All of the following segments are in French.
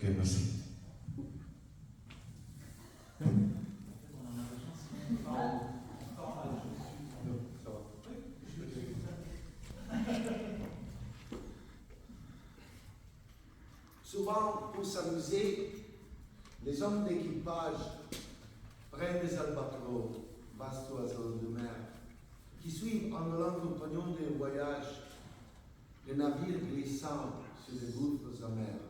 Ok, merci. Souvent, pour s'amuser, les hommes d'équipage prennent des albatros, vastes oiseaux de mer, qui suivent en leurs compagnons de voyage les navires glissant sur les gouffres amers.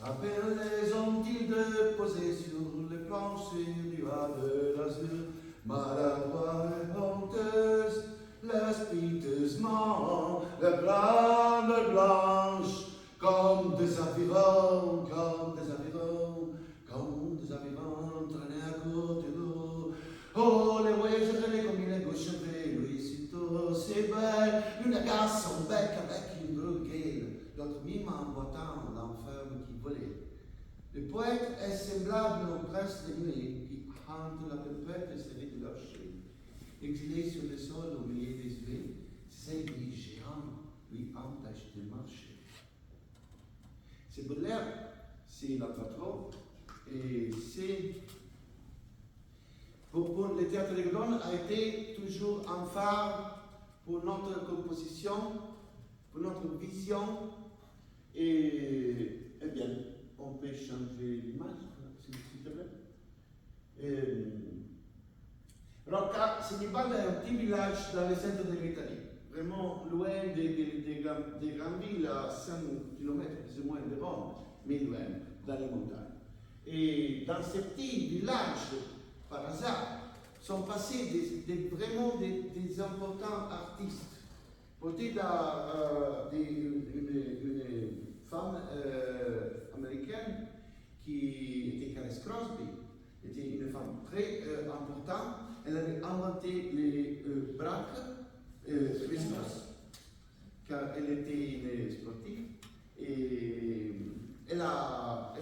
Appelle-les ont-ils de poser sur les planchers du ras de l'azur, maladroits et honteuses, laissent piteusement les flammes blanches, comme des avirons, traînés à côté d'eau. Oh, les voyageurs, les combinés gauche lui, sitôt, c'est belle, l'une agace son bec avec une grue gale, l'autre mime en boitant l'enferme qui volait. Le poète est semblable au prince de nuit qui hante la tempête et se rit de leur chaîne. Exilé sur le sol au milieu des huées, ces nuits géants lui empêchent de marcher. C'est Baudelaire, c'est l'albatros, et c'est. Pour le théâtre de Godon a été toujours un phare pour notre composition, pour notre vision, et eh bien, on peut changer l'image, s'il te plaît. Rocca Senigallia est un petit village dans le centre de l'Italie, vraiment loin des grandes villes, à 5 km plus ou moins de Rome, mais loin, dans les montagnes. Et dans ce petit village, par hasard, sont passés vraiment des importants artistes. Peut-être une femme américaine qui était Caresse Crosby, était une femme très importante. Elle avait inventé les braques, car elle était une sportive. Et elle a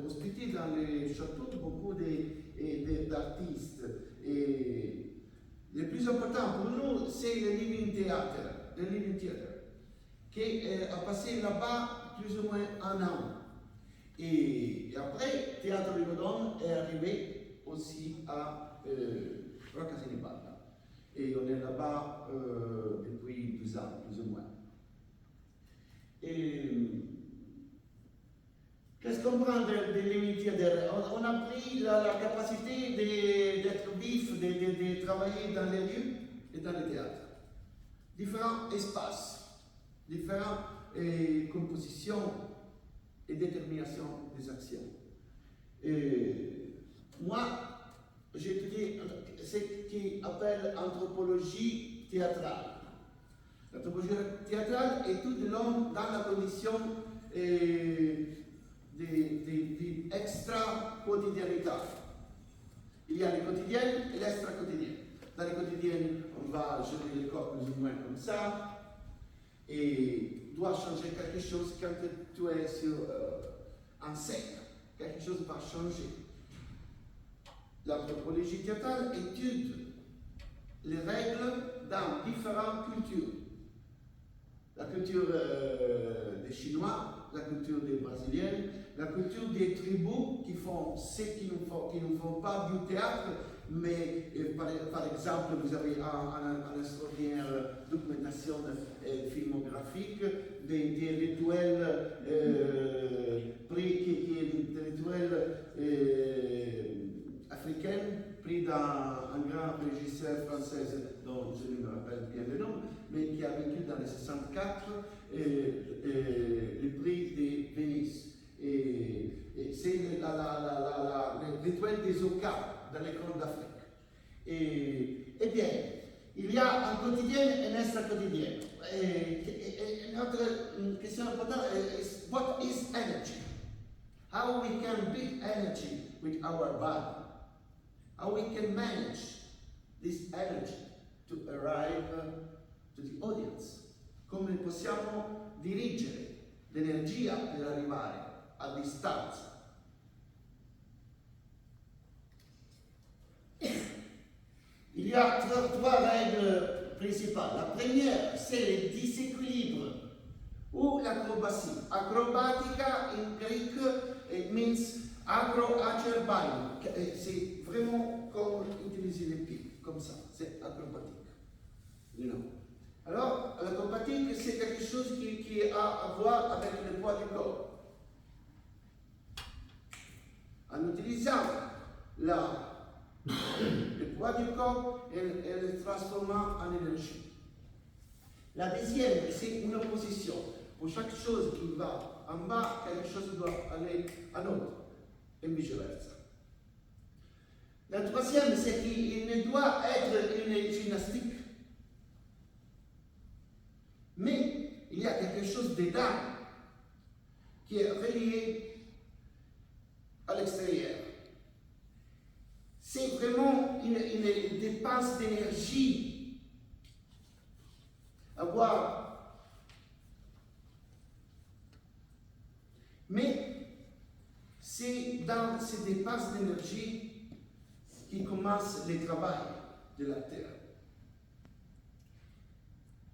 hospité dans les châteaux beaucoup d'artistes. Et le plus important pour nous, c'est le Living Theatre, qui a passé là-bas plus ou moins un an. Et après, Théâtre de Godon est arrivé aussi à Rocca Senigallia. Et on est là-bas depuis 12 ans, plus ou moins. Et qu'est-ce qu'on prend de l'unité? On a pris la capacité d'être vif, de travailler dans les lieux et dans les théâtres. Différents espaces, différentes compositions et détermination des actions. Et moi, j'ai étudié ce qu'on appelle anthropologie théâtrale. L'anthropologie théâtrale étudie l'homme dans la condition d'extra-quotidiennité. Il y a les quotidiennes et l'extra-quotidienne. Dans les quotidiennes, on va gérer les corps plus ou moins comme ça, et doit changer quelque chose quand tu es en scène. Quelque chose va changer. L'anthropologie théâtrale étudie les règles dans différentes cultures. La culture des Chinois, la culture des Brésiliens, la culture des tribus qui font ce qui ne font pas du théâtre, mais par exemple, vous avez un extraordinaire documentation filmographique des rituels africains pris dans un grand régisseur français dont je ne me rappelle bien le nom, mais qui a vécu dans les 64 le prix de Venise. Et c'est le rituel des Oka dans les Cornes d'Afrique. Eh bien, il y a un quotidien et un extra-quotidien. Notre question importante est what is energy? How we can build energy with our body? How we can manage this energy to arrive to the audience? Come possiamo dirigere l'energia per arrivare a distanza? Il y a trois règles principales. La première, c'est le diséquilibre ou l'acrobatie. Acrobatica in grec it means agro, acer, bail. C'est vraiment comme utiliser les pieds, comme ça. C'est acrobatique. You know. Alors, l'acrobatique, c'est quelque chose qui a à voir avec le poids du corps. En utilisant le poids du corps et le transformant en énergie. La deuxième, c'est une opposition. Pour chaque chose qui va en bas, quelque chose doit aller en haut, et vice-versa. La troisième, c'est qu'il ne doit être une gymnastique. Mais il y a quelque chose dedans qui est relié à l'extérieur. C'est vraiment une dépense d'énergie. Avoir. Mais c'est dans ces dépenses d'énergie qui commence le travail de la terre.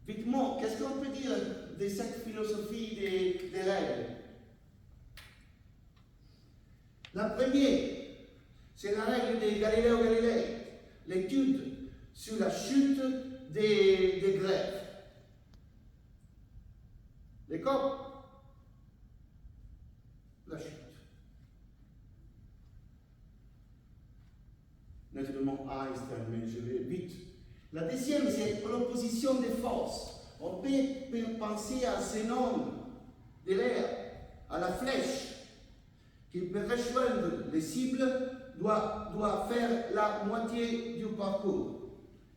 Vitement, qu'est-ce qu'on peut dire de cette philosophie des règles? La première, c'est la règle de Galileo Galilei, l'étude sur la chute des grèves. D'accord? La chute. Naturellement, Einstein, mais je vais vite. La deuxième, c'est l'opposition des forces. On peut penser à ce nombre de l'air, à la flèche, qui peut rejoindre les cibles, doit faire la moitié du parcours.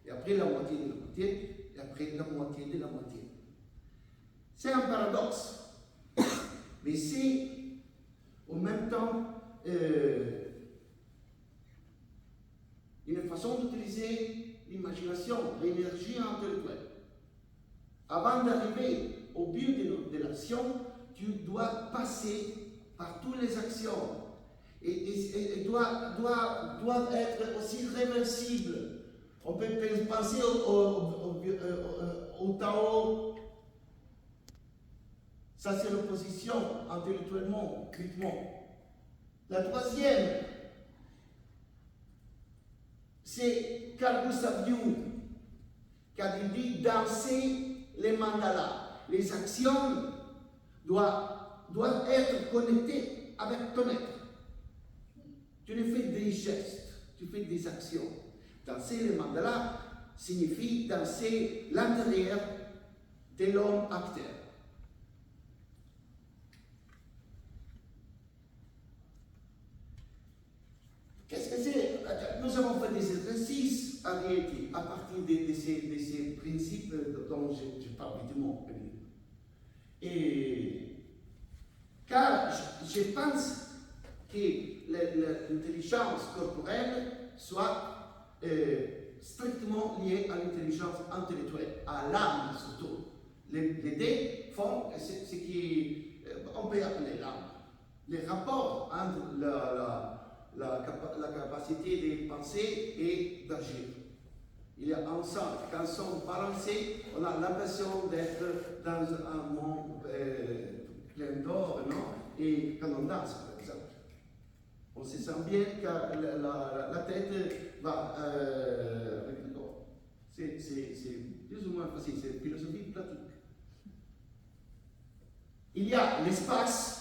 Et après la moitié de la moitié, et après la moitié de la moitié. C'est un paradoxe. Mais c'est en même temps une façon d'utiliser l'imagination, l'énergie intellectuelle. Avant d'arriver au but de l'action, tu dois passer par toutes les actions et doit être aussi réversible. On peut penser au Tao. Ça, c'est l'opposition intellectuellement, critiquement. La troisième, c'est Carl Gustav Jung qui a dit danser les mandalas. Les actions doivent être connectées avec ton être. Tu ne fais des gestes, tu fais des actions. Danser les mandalas signifie danser l'intérieur de l'homme acteur. Qu'est-ce que c'est? Nous avons fait des exercices à Rieti à partir de ces principes dont je parle évidemment. Et car je pense que l'intelligence corporelle soit strictement liée à l'intelligence intellectuelle, à l'âme surtout. Les deux font ce qu'on peut appeler l'âme. Les rapports entre la capacité de penser et d'agir. Il y a ensemble, quand on sont balancés, on a l'impression d'être dans un monde plein d'or, non? Et quand on danse, par exemple, on se sent bien car la tête va avec le corps. C'est plus ou moins facile, c'est philosophie pratique. Il y a l'espace.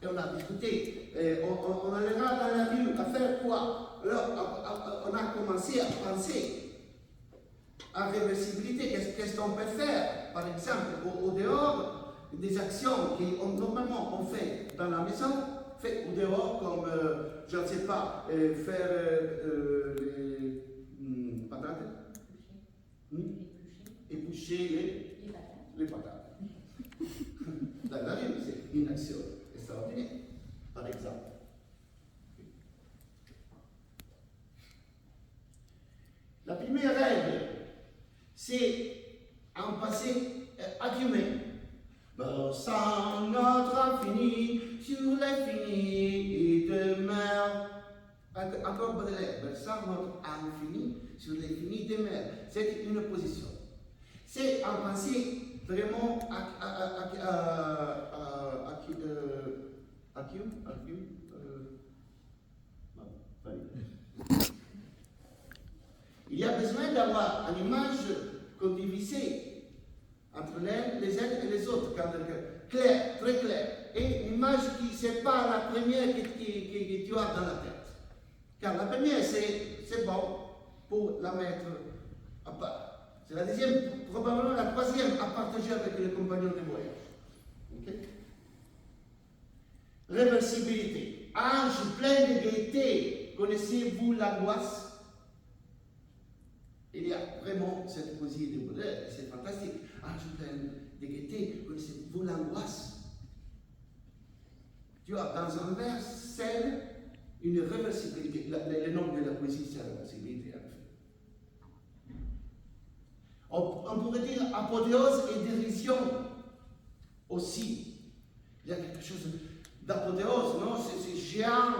Et on a discuté, on allera dans la rue à faire quoi? Alors, on a commencé à penser à réversibilité. Qu'est-ce qu'on peut faire? Par exemple, au dehors, des actions qui normalement on fait dans la maison, fait au dehors, comme, je ne sais pas, faire les patates, éplucher les patates. Dans la rue, c'est une action extraordinaire, par exemple. La première règle, c'est un passé accumulé. Sans notre infini, sur l'infini demeure. Encore Baudelaire, sans notre infini, sur l'infini demeure. C'est une opposition. C'est un passé vraiment Il y a besoin d'avoir une image codifiée entre les uns et les autres, clair, très clair, et une image qui c'est pas la première que tu as dans la tête. Car la première, c'est bon pour la mettre à part. C'est la deuxième, probablement la troisième à partager avec les compagnons de voyage. Okay? Réversibilité. Âge plein de gaieté. Connaissez-vous l'angoisse? Il y a vraiment cette poésie de Baudelaire, c'est fantastique. Âge plein de gaieté. Connaissez-vous l'angoisse? Tu as dans un vers scène une réversibilité. Le nom de la poésie, c'est la réversibilité. On pourrait dire apothéose et dérision aussi. Il y a quelque chose d'apothéose, non? C'est géant,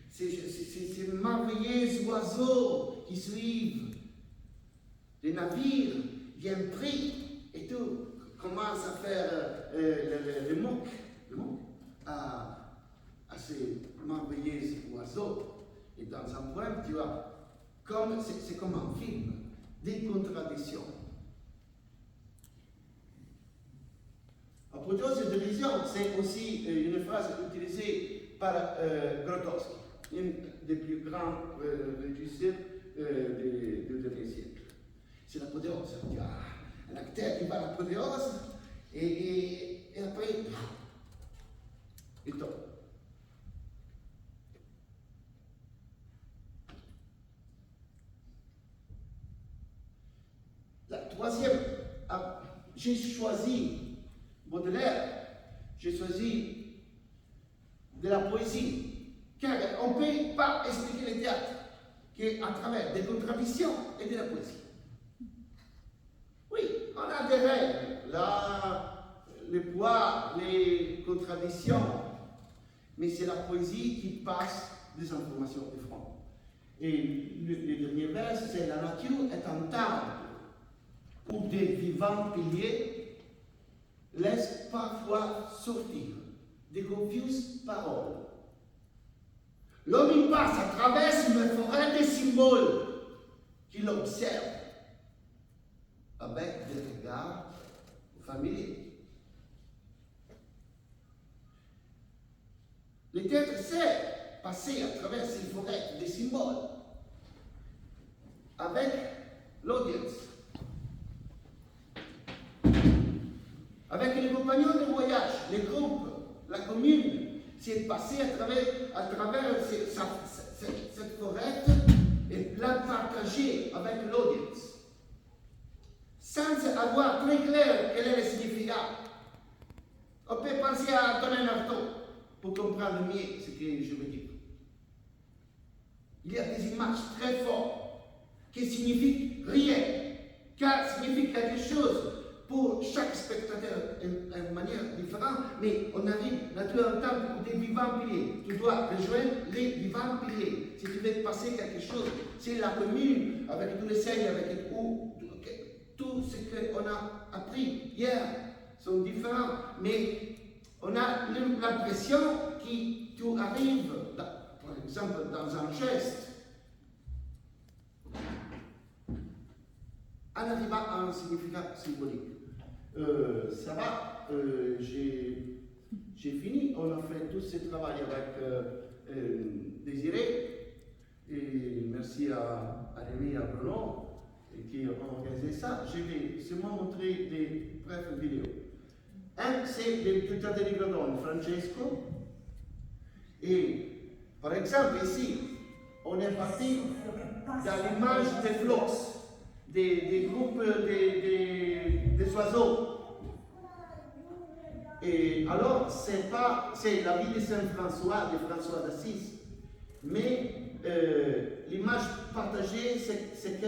ces merveilleux oiseaux qui suivent. Les navires viennent pris et tout commence à faire le moque à ces merveilleux oiseaux. Et dans un poème, tu as c'est comme un film, des contradictions. Apothéose et dérision, c'est aussi une phrase utilisée par Grotowski, un des plus grands régisseurs du dernier siècle. C'est l'apothéose. Tu as un acteur qui va à l'apothéose et après, il tombe. La troisième, j'ai choisi Baudelaire, j'ai choisi de la poésie, car on ne peut pas expliquer le théâtre qu'à travers des contradictions et de la poésie. Oui, on a des règles, le poids, les contradictions, mais c'est la poésie qui passe des informations de front. Et le dernier vers, c'est la nature est un temple où des vivants piliers laissent parfois sortir des confuses paroles. L'homme y passe à travers une forêt de symboles qu'il observe avec des regards familiers. Le théâtre sait passer à travers ces forêts des symboles avec l'audience. Avec les compagnons de voyage, les groupes, la commune, c'est passé à travers cette forêt et la partager avec l'audience. Sans avoir très clair quel est le significat. On peut penser à donner un marteau pour comprendre mieux ce que je veux dire. Il y a des images très fortes qui signifient rien, car signifient quelque chose pour chaque spectateur d'une manière différente, mais on arrive naturellement au temps où des vivants piliers. Tu dois rejoindre les vivants piliers. Si tu veux passer quelque chose, c'est la commune, avec tous les signes, avec tout ce qu'on a appris hier sont différents, mais on a l'impression que tu arrives, par exemple, dans un geste, en arrivant à un significat symbolique. Ça va, j'ai fini, on a fait tout ce travail avec Désiré, et merci à Rémi et à Bruno qui ont organisé ça. Je vais seulement montrer des brèves vidéos. Un, c'est du théâtre de Gradone, Francesco, et par exemple ici, on est parti dans l'image des flox, des groupes des oiseaux. Et alors, c'est la vie de Saint François, de François d'Assise. Mais l'image partagée, c'est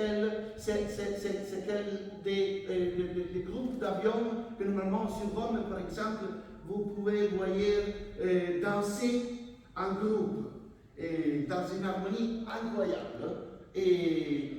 des groupes d'avions que normalement sur Rome, par exemple, vous pouvez voir danser en groupe, et dans une harmonie incroyable. Et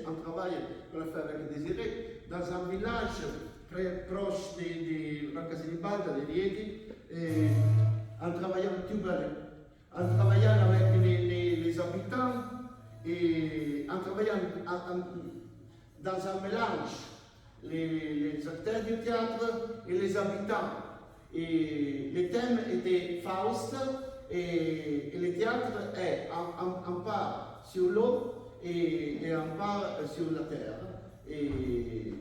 un travail qu'on a fait avec Désiré dans un village très proche de la Casinibalda, de Lieti, en travaillant en travaillant avec les habitants et en travaillant dans un mélange, les acteurs du théâtre et les habitants. Et le thème était Faust et le théâtre est en part sur l'eau et en part sur la terre. Et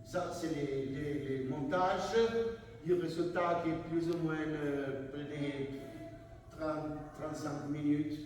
ça, c'est les montages du résultat qui est plus ou moins près de 30-35 minutes.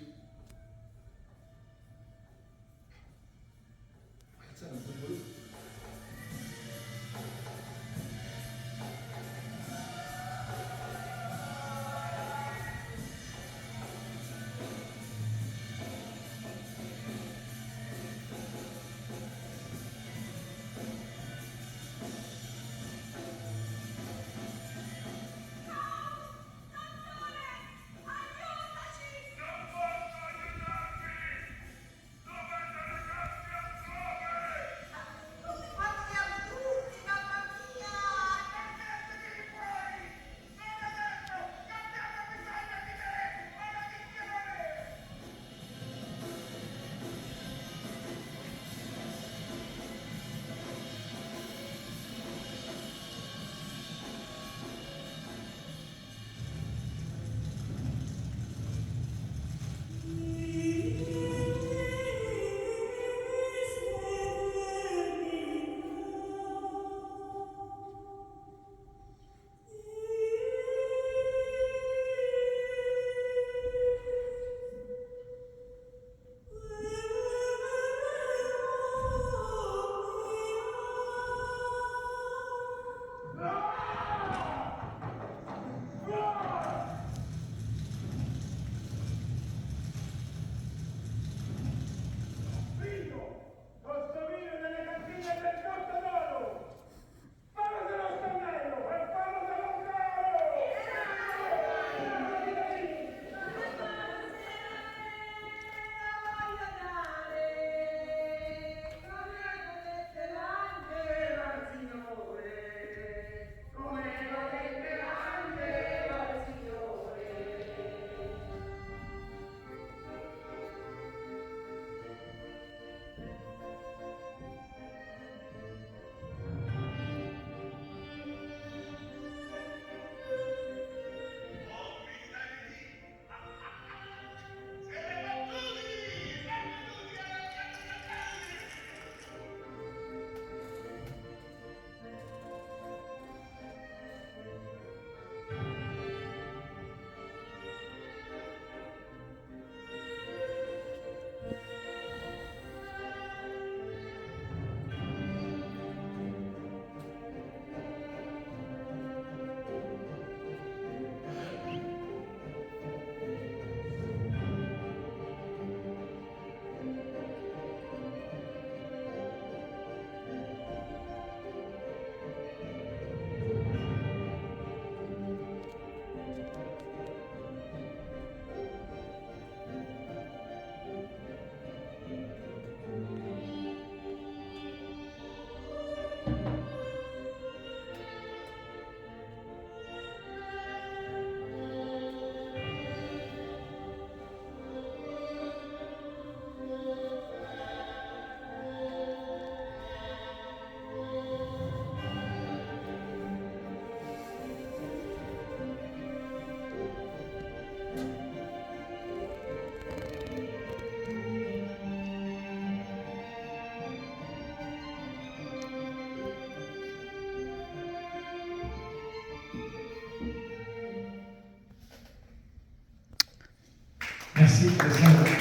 Merci, Alessandro.